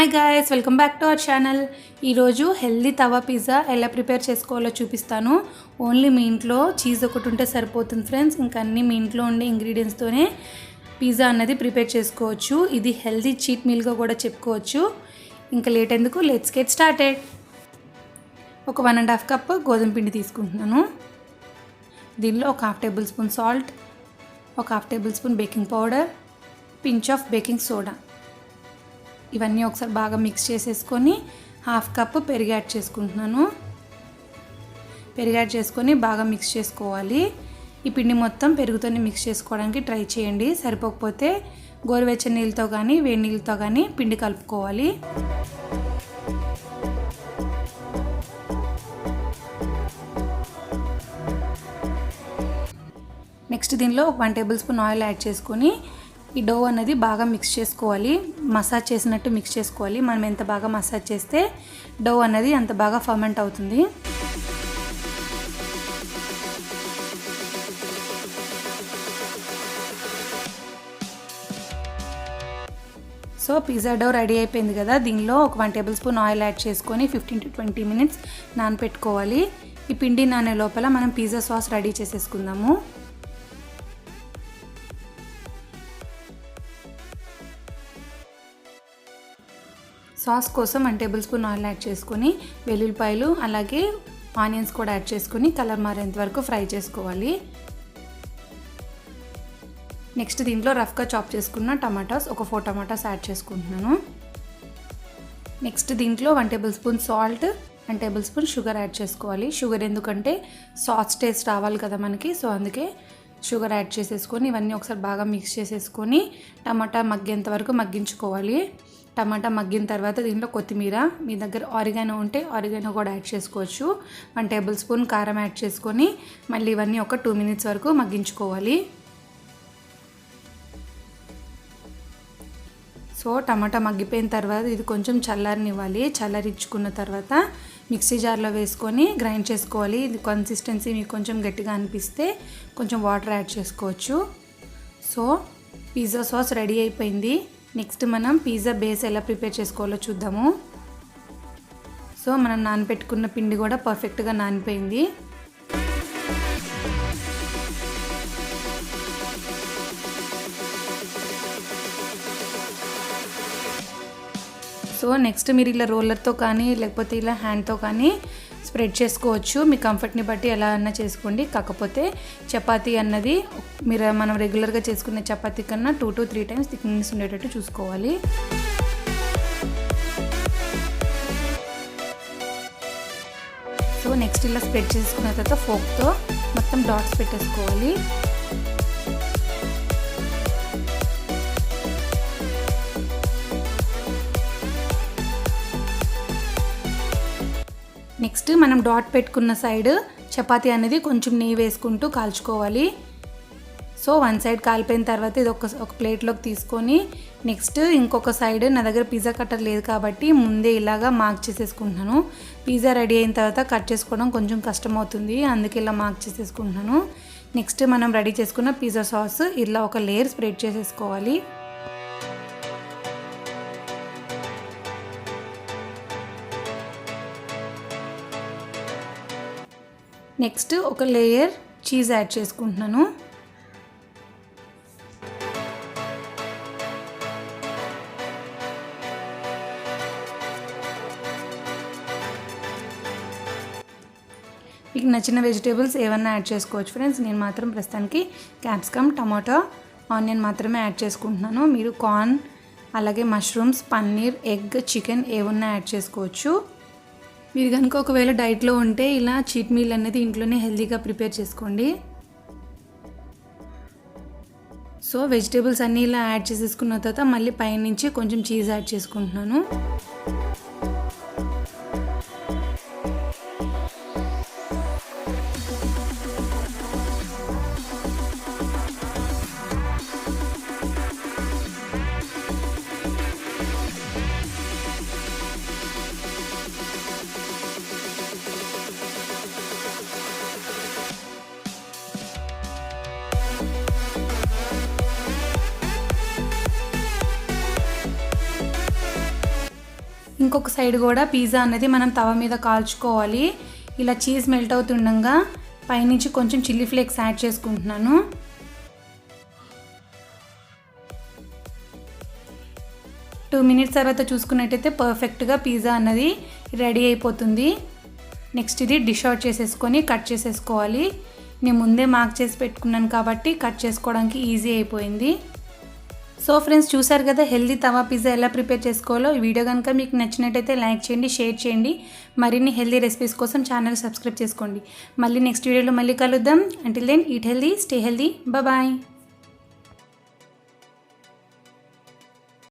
Hi guys, welcome back to our channel. ఈరోజు healthy తవా pizza ఎలా prepare చేసుకోవాలో చూపిస్తాను. ఓన్లీ మీ ఇంట్లో చీజ్ ఒకటి ఉంటే సరిపోతుంది ఫ్రెండ్స్. ఇంకా అన్నీ మీ ఇంట్లో ఉండే ఇంగ్రీడియంట్స్తోనే పిజ్జా అన్నది ప్రిపేర్ చేసుకోవచ్చు. ఇది హెల్దీ చీట్ మీల్గా కూడా చెప్పుకోవచ్చు. ఇంకా లేట్ ఎందుకు, లెట్స్ గెట్ స్టార్టెడ్. ఒక 1.5 కప్ గోధుమ పిండి తీసుకుంటున్నాను. దీనిలో ఒక 1/2 టేబుల్ స్పూన్ సాల్ట్, ఒక 1/2 table spoon baking powder, pinch of baking soda, ఇవన్నీ ఒకసారి బాగా మిక్స్ చేసేసుకొని 1/2 కప్ పెరుగు యాడ్ చేసుకుంటున్నాను. పెరుగు యాడ్ చేసుకొని బాగా మిక్స్ చేసుకోవాలి. ఈ పిండి మొత్తం పెరుగుతోనే మిక్స్ చేసుకోవడానికి ట్రై చేయండి. సరిపోకపోతే గోరువెచ్చని నీళ్ళతో కానీ వేడి నీళ్ళతో కానీ పిండి కలుపుకోవాలి. నెక్స్ట్ దీనిలో ఒక 1 టేబుల్ స్పూన్ ఆయిల్ యాడ్ చేసుకొని ఈ డో అనేది బాగా మిక్స్ చేసుకోవాలి. మసాజ్ చేసినట్టు మిక్స్ చేసుకోవాలి. మనం ఎంత బాగా మసాజ్ చేస్తే డో అనేది అంత బాగా ఫర్మెంట్ అవుతుంది. సో పిజ్జా డో రెడీ అయిపోయింది కదా. దీనిలో ఒక 1 టేబుల్ స్పూన్ ఆయిల్ యాడ్ చేసుకొని 15 to 20 minutes నానపెట్టుకోవాలి. ఈ పిండి నానే లోపల మనం పిజ్జా సాస్ రెడీ చేసేసుకుందాము. సాస్ కోసం 1 టేబుల్ స్పూన్ ఆయిల్ యాడ్ చేసుకొని వెల్లుల్లిపాయలు అలాగే ఆనియన్స్ కూడా యాడ్ చేసుకొని కలర్ మారేంత వరకు ఫ్రై చేసుకోవాలి. నెక్స్ట్ దీంట్లో రఫ్గా చాప్ చేసుకున్న టమాటాస్ ఒక 4 టమాటాస్ యాడ్ చేసుకుంటున్నాను. నెక్స్ట్ దీంట్లో 1 table spoon salt, 1 table spoon sugar add చేసుకోవాలి. షుగర్ ఎందుకంటే సాస్ టేస్ట్ రావాలి కదా మనకి, సో అందుకే షుగర్ యాడ్ చేసేసుకొని ఇవన్నీ ఒకసారి బాగా మిక్స్ చేసేసుకొని టమాటా మగ్గేంత వరకు మగ్గించుకోవాలి. టమాటా మగ్గిన తర్వాత దీంట్లో కొత్తిమీర, మీ దగ్గర ఆరిగానో ఉంటే ఆరిగానో కూడా యాడ్ చేసుకోవచ్చు. 1 టేబుల్ స్పూన్ కారం యాడ్ చేసుకొని మళ్ళీ ఇవన్నీ ఒక 2 minutes వరకు మగ్గించుకోవాలి. సో టమాటా మగ్గిపోయిన తర్వాత ఇది కొంచెం చల్లారనివ్వాలి. చల్లారించుకున్న తర్వాత మిక్సీ జార్లో వేసుకొని గ్రైండ్ చేసుకోవాలి. ఇది కన్సిస్టెన్సీ మీకు కొంచెం గట్టిగా అనిపిస్తే కొంచెం వాటర్ యాడ్ చేసుకోవచ్చు. సో పిజ్జా సాస్ రెడీ అయిపోయింది. నెక్స్ట్ మనం పిజ్జా బేస్ ఎలా ప్రిపేర్ చేసుకోవాలో చూద్దాము. సో మనం నానబెట్టుకున్న పిండి కూడా పర్ఫెక్ట్గా నానిపోయింది. సో నెక్స్ట్ మీరు ఇలా రోలర్తో కానీ లేకపోతే ఇలా హ్యాండ్తో కానీ స్ప్రెడ్ చేసుకోవచ్చు. మీ కంఫర్ట్ని బట్టి ఎలా అన్నా చేసుకోండి. కాకపోతే చపాతీ అన్నది మనం రెగ్యులర్గా చేసుకునే చపాతీ కన్నా 2 to 3 times థిక్నెస్ ఉండేటట్టు చూసుకోవాలి. సో నెక్స్ట్ ఇలా స్ప్రెడ్ చేసుకున్న తర్వాత ఫోక్తో మొత్తం డాట్స్ పెట్టేసుకోవాలి. నెక్స్ట్ మనం డాట్ పెట్టుకున్న సైడ్ చపాతీ అనేది కొంచెం నెయ్యి వేసుకుంటూ కాల్చుకోవాలి. సో 1 సైడ్ కాలిపోయిన తర్వాత ఇది ఒక ప్లేట్లోకి తీసుకొని నెక్స్ట్ ఇంకొక సైడ్, నా దగ్గర పిజ్జా కట్టర్ లేదు కాబట్టి ముందే ఇలాగా మార్క్ చేసేసుకుంటున్నాను. పిజ్జా రెడీ అయిన తర్వాత కట్ చేసుకోవడం కొంచెం కష్టం అవుతుంది, అందుకే ఇలా మార్క్ చేసేసుకుంటున్నాను. నెక్స్ట్ మనం రెడీ చేసుకున్న పిజ్జా సాస్ ఇలా ఒక లేయర్ స్ప్రెడ్ చేసేసుకోవాలి. నెక్స్ట్ ఒక లేయర్ చీజ్ యాడ్ చేసుకుంటున్నాను. మీకు నచ్చిన వెజిటేబుల్స్ ఏమన్నా యాడ్ చేసుకోవచ్చు ఫ్రెండ్స్. నేను మాత్రం ప్రస్తుతానికి క్యాప్సికమ్, టమాటో, ఆనియన్ మాత్రమే యాడ్ చేసుకుంటున్నాను. మీరు కార్న్ అలాగే మష్రూమ్స్, పన్నీర్, ఎగ్, చికెన్ ఏమన్నా యాడ్ చేసుకోవచ్చు. మీరు కనుక ఒకవేళ డైట్లో ఉంటే ఇలా చీట్ మీల్ అనేది ఇంట్లోనే హెల్తీగా ప్రిపేర్ చేసుకోండి. సో వెజిటేబుల్స్ అన్నీ ఇలా యాడ్ చేసేసుకున్న తర్వాత మళ్ళీ పైనుంచి కొంచెం చీజ్ యాడ్ చేసుకుంటున్నాను. ఇంకొక సైడ్ కూడా పిజ్జా అనేది మనం తవ మీద కాల్చుకోవాలి. ఇలా చీజ్ మెల్ట్ అవుతుండగా పైనుంచి కొంచెం చిల్లీ ఫ్లేక్స్ యాడ్ చేసుకుంటున్నాను. టూ మినిట్స్ తర్వాత చూసుకున్నట్టయితే పర్ఫెక్ట్గా పిజ్జా అన్నది రెడీ అయిపోతుంది. నెక్స్ట్ ఇది డిష్ అవుట్ చేసేసుకొని కట్ చేసేసుకోవాలి. నేను ముందే మార్క్ చేసి పెట్టుకున్నాను కాబట్టి కట్ చేసుకోవడానికి ఈజీ అయిపోయింది. సో ఫ్రెండ్స్, చూసారు కదా హెల్దీ తవా పిజ్జా ఎలా ప్రిపేర్ చేసుకోవాలో. ఈ వీడియో కనుక మీకు నచ్చినట్టయితే లైక్ చేయండి, షేర్ చేయండి. మరిన్ని హెల్దీ రెసిపీస్ కోసం ఛానల్ సబ్స్క్రైబ్ చేసుకోండి. మళ్ళీ నెక్స్ట్ వీడియోలో మళ్ళీ కలుద్దాం. Until then eat healthy, stay healthy, bye.